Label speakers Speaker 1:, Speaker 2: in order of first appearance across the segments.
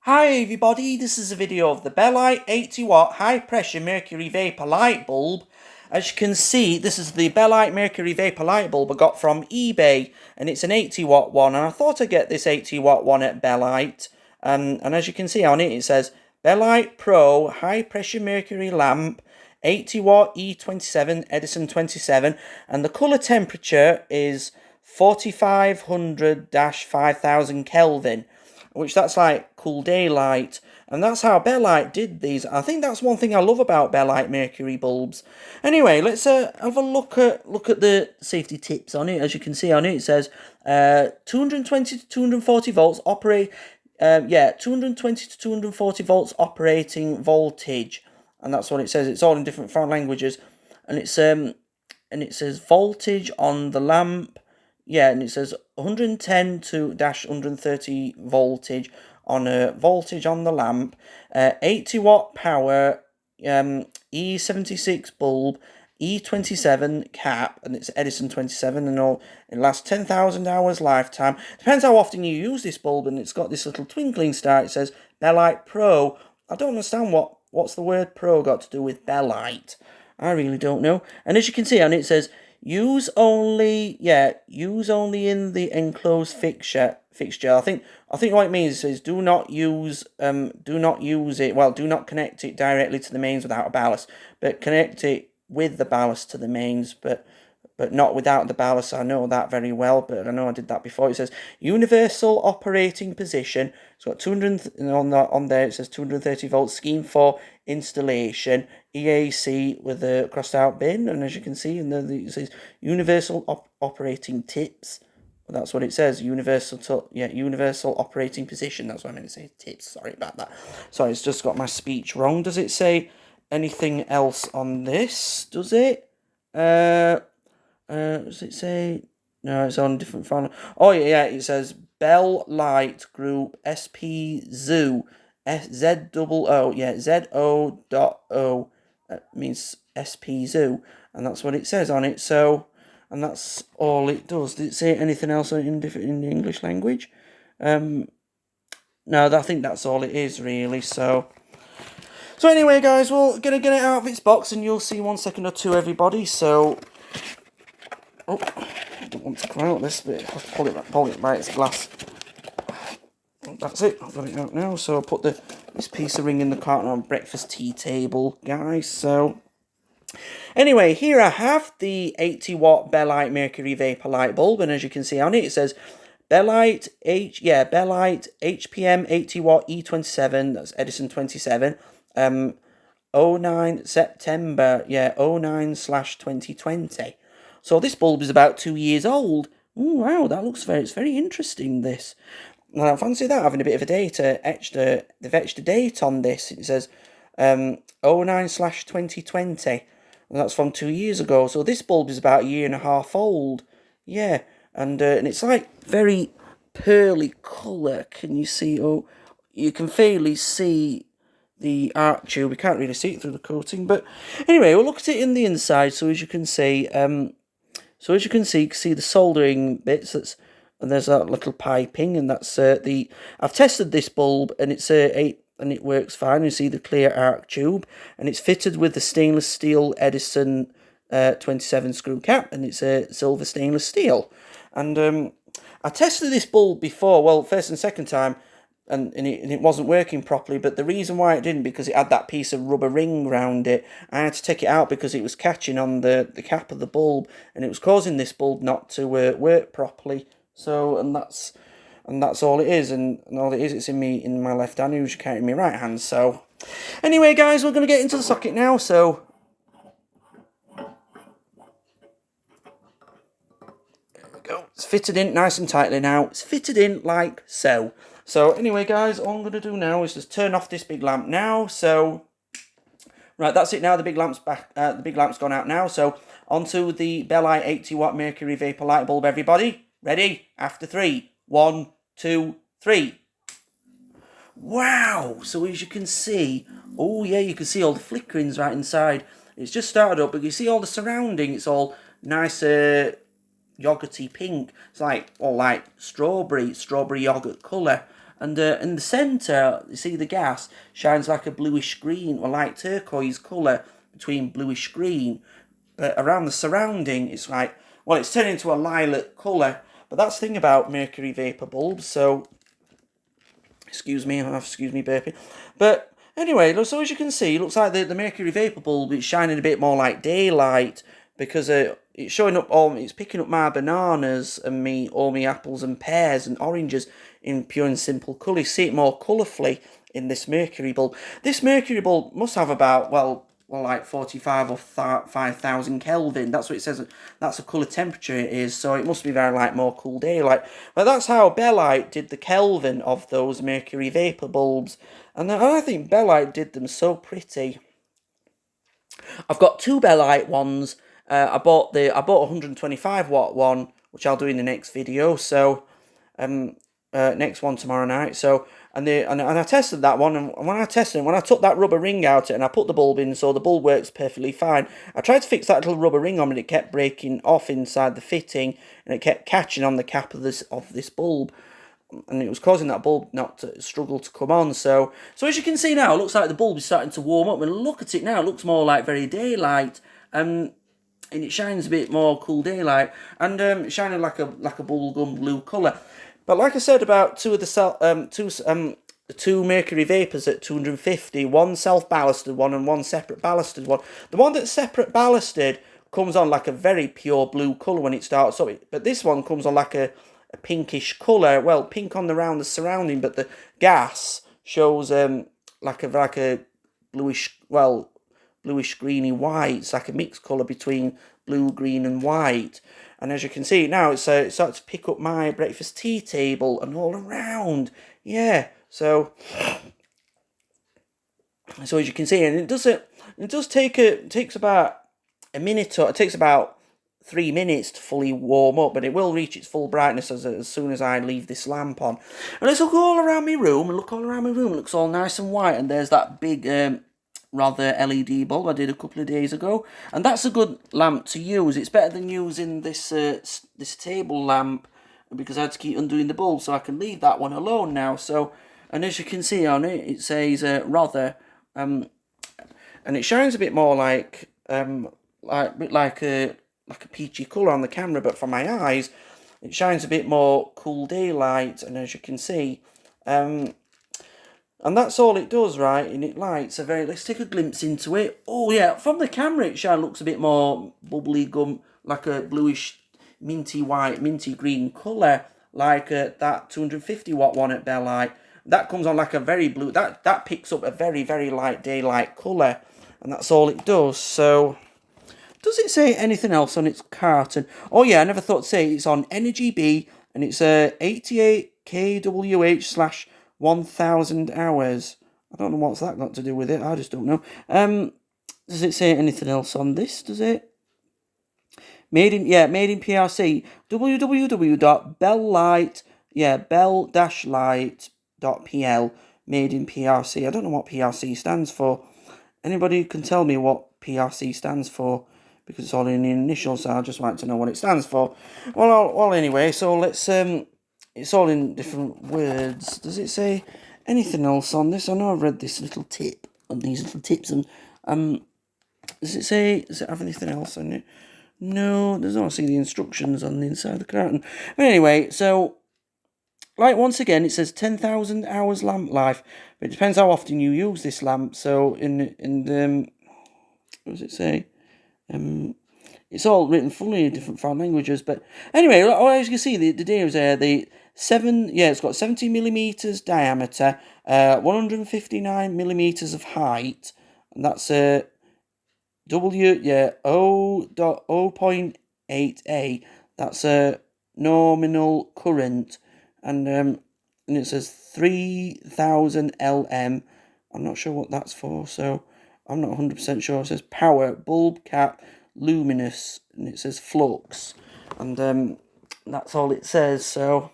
Speaker 1: Hi everybody, this is a video of the Bellight 80 watt high pressure mercury vapor light bulb. As you can see, this is the Bellight mercury vapor light bulb I got from eBay, and it's an 80 watt one, and I thought I'd get this 80 watt one at Bellight. And as you can see on it, it says Bellight Pro high pressure mercury lamp 80 watt E27 Edison 27, and the colour temperature is 4500-5000 Kelvin, which that's like cool daylight, and that's how Bellight did these. I think that's one thing I love about Bellight mercury bulbs. Anyway, let's have a look at the safety tips on it. As you can see on it, it says 220 to 240 volts operate. 220 to 240 volts operating voltage, and that's what it says. It's all in different foreign languages, and it says voltage on the lamp. Yeah, and it says 110 to 130 voltage on a voltage on the lamp. 80 watt power, E76 bulb, E27 cap, and it's Edison 27, and all. It lasts 10,000 hours lifetime. Depends how often you use this bulb, and it's got this little twinkling star. It says Bellight Pro. I don't understand what's the word pro got to do with Bellight. I really don't know. And as you can see on it, it says use only in the enclosed fixture. I think what it means is do not use it. Well, do not connect it directly to the mains without a ballast, but connect it with the ballast to the mains, but not without the ballast. I know that very well, but I know I did that before. It says universal operating position. It's got 200 on there. It says 230 volts. Scheme for installation. EAC with a crossed out bin, and as you can see, it says universal operating tips. Well, that's what it says. Universal operating position. That's what I meant to say. Tips. Sorry about that. Sorry, it's just got my speech wrong. Does it say anything else on this? Does it? Does it say? No, it's on different file. Oh yeah, it says Bellight Group SP Zoo ZOO. Yeah, ZO.O. That means SP Zoo, and that's what it says on it. So, and that's all it does. Did it say anything else in the English language? No, I think that's all it is really. So anyway, guys, we're gonna get it out of its box, and you'll see 1 second or two, everybody. So. Oh, I don't want to come out this bit. I'll pull it by its glass. That's it. I've got it out now. So I'll put this piece of ring in the carton on breakfast tea table, guys. So anyway, here I have the 80 watt Bellight mercury vapor light bulb, and as you can see on it, it says Bellight HPM 80 watt E27. That's Edison 27. 09 September. 09/2020. So this bulb is about 2 years old. Ooh, wow, that looks it's very interesting, this. And I fancy that, having a bit of a date, they've etched a date on this. It says 09/2020, and that's from 2 years ago. So this bulb is about a year and a half old. Yeah, and it's like very pearly colour. Can you see? Oh, you can fairly see the arc tube. We can't really see it through the coating, but anyway, we'll look at it in the inside. So as you can see, you can see the soldering bits. And there's that little piping, and that's I've tested this bulb, and it's and it works fine. You see the clear arc tube, and it's fitted with the stainless steel Edison 27 screw cap, and it's a silver stainless steel. And I tested this bulb before, well, first and second time, and it wasn't working properly. But the reason why it didn't, because it had that piece of rubber ring around it. I had to take it out because it was catching on the cap of the bulb, and it was causing this bulb not to work properly. So, and that's all it is, and all it is, it's in my left hand, usually carrying my right hand. So anyway, guys, we're going to get into the socket now. So there we go. It's fitted in nice and tightly now. It's fitted in like so. So anyway, guys, all I'm going to do now is just turn off this big lamp now. So right, that's it now. The big lamp's back. The big lamp's gone out now. So onto the Bellight 80 watt mercury vapor light bulb, everybody. Ready? After 3. 1, 2, 3. Wow! So as you can see, oh yeah, you can see all the flickerings right inside. It's just started up, but you see all the surrounding. It's all nice yogurty pink. It's like strawberry yogurt colour. And in the centre, you see the gas shines like a bluish green or light turquoise colour between bluish green. But around the surrounding, it's like, well, it's turned into a lilac colour. But that's the thing about mercury vapour bulbs. So, excuse me burping. But anyway, so as you can see, it looks like the mercury vapour bulb is shining a bit more like daylight, because it's showing up it's picking up my bananas and all my apples and pears and oranges in pure and simple colour. You see it more colourfully in this mercury bulb. This mercury bulb must have about, well, like 45 or 5,000 Kelvin. That's what it says. That's the colour temperature it is. So it must be very like more cool daylight. But that's how Bellight did the Kelvin of those mercury vapour bulbs. And I think Bellight did them so pretty. I've got two Bellight ones. I bought a 125 watt one, which I'll do in the next video. So, next one tomorrow night. So, and I tested that one, and when I took that rubber ring out and I put the bulb in, so the bulb works perfectly fine. I tried to fix that little rubber ring on, and it kept breaking off inside the fitting, and it kept catching on the cap of this bulb, and it was causing that bulb not to struggle to come on. So as you can see now, it looks like the bulb is starting to warm up, and look at it now, it looks more like very daylight, and it shines a bit more cool daylight, and shining like a bubblegum blue colour. But like I said about two of the two mercury vapours at 250, one self-ballasted one and one separate ballasted one. The one that's separate ballasted comes on like a very pure blue colour when it starts up, but this one comes on like a pinkish colour. Well, pink on the surrounding, but the gas shows like a bluish, well, bluish greeny white. It's like a mixed colour between blue, green and white. And as you can see now, it starts to pick up my breakfast tea table and all around. Yeah, so as you can see, and it takes about a minute, or it takes about 3 minutes to fully warm up, but it will reach its full brightness as soon as I leave this lamp on. And let's look all around my room, It looks all nice and white, and there's that big rather LED bulb I did a couple of days ago, and that's a good lamp to use. It's better than using this this table lamp, because I had to keep undoing the bulb, so I can leave that one alone now. So, and as you can see on it, it says rather, and it shines a bit more like a peachy colour on the camera, but for my eyes, it shines a bit more cool daylight. And as you can see, and that's all it does, right? And it lights a very... Let's take a glimpse into it. Oh, yeah, from the camera, it looks a bit more bubbly gum, like a bluish, minty white, minty green colour, like that 250 watt one at Bellight. That comes on like a very blue... That picks up a very, very light daylight colour, and that's all it does. So, does it say anything else on its carton? Oh, yeah, I never thought to say it's on Energy B, and it's 88 kWh/ 1,000 hours. I don't know what's that got to do with it. I just don't know. Does it say anything else on this? Does it? Made in PRC. www.bellight. Yeah, bell-light.pl. Made in PRC. I don't know what PRC stands for. Anybody can tell me what PRC stands for, because it's all in the initials. So I just like to know what it stands for. Well, anyway. So let's It's all in different words. Does it say anything else on this? I know I've read this little tip, and these little tips, and does it have anything else on it? No, there's not. See the instructions on the inside of the carton. But anyway, so like once again, it says 10,000 hours lamp life, but it depends how often you use this lamp. So in the what does it say? It's all written fully in different foreign languages, but anyway, as you can see, the data is there. It's got 70 millimeters diameter, 159 millimeters of height, and that's O.8A. That's a nominal current, and it says 3,000 LM. I'm not sure what that's for, so I'm not 100% sure. It says power, bulb cap, luminous, and it says flux, and that's all it says. So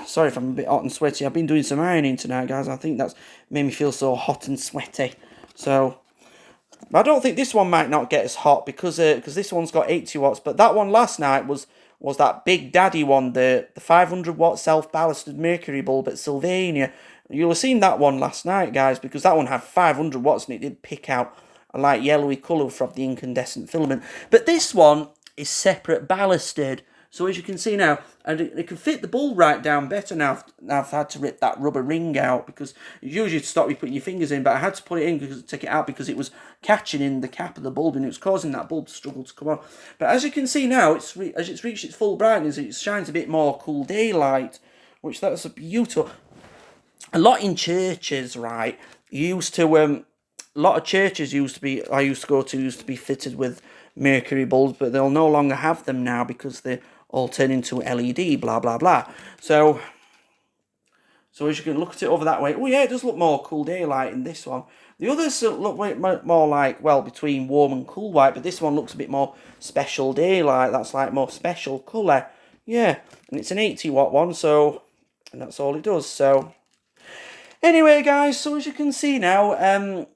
Speaker 1: sorry if I'm a bit hot and sweaty. I've been doing some ironing tonight, guys. I think that's made me feel so hot and sweaty. So, but I don't think this one might not get as hot, because this one's got 80 watts, but that one last night was was that Big Daddy one, the 500 watt self-ballasted mercury bulb at Sylvania. You'll have seen that one last night, guys, because that one had 500 watts and it did pick out a light yellowy colour from the incandescent filament. But this one is separate ballasted. So as you can see now, and it can fit the bulb right down better now. I've had to rip that rubber ring out, because it usually stop you putting your fingers in, but I had to put it in because take it out because it was catching in the cap of the bulb and it was causing that bulb to struggle to come on. But as you can see now, as it's reached its full brightness, it shines a bit more cool daylight, which that's a beautiful. A lot in churches, right? Used to a lot of churches used to be fitted with mercury bulbs, but they'll no longer have them now because they're all turn into LED, blah, blah, blah. So as you can look at it over that way, oh yeah, it does look more cool daylight in this one. The others look more like, well, between warm and cool white, but this one looks a bit more special daylight. That's like more special colour. Yeah, and it's an 80 watt one, so, and that's all it does. So anyway, guys, so as you can see now,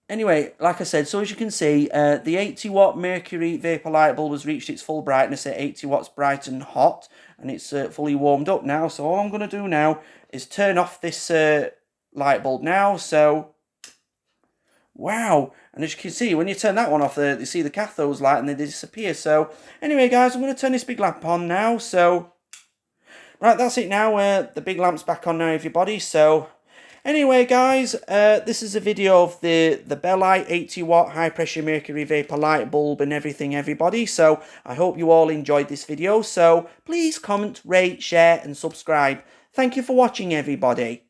Speaker 1: anyway, like I said, so as you can see, the 80 watt mercury vapor light bulb has reached its full brightness at 80 watts bright and hot, and it's fully warmed up now. So all I'm going to do now is turn off this light bulb now. So, wow. And as you can see, when you turn that one off, you see the cathodes light and they disappear. So anyway, guys, I'm going to turn this big lamp on now. So, right, that's it now. The big lamp's back on now, everybody. So anyway, guys, this is a video of the Bellight 80 watt high pressure mercury vapor light bulb and everything, everybody. So I hope you all enjoyed this video. So please comment, rate, share and subscribe. Thank you for watching, everybody.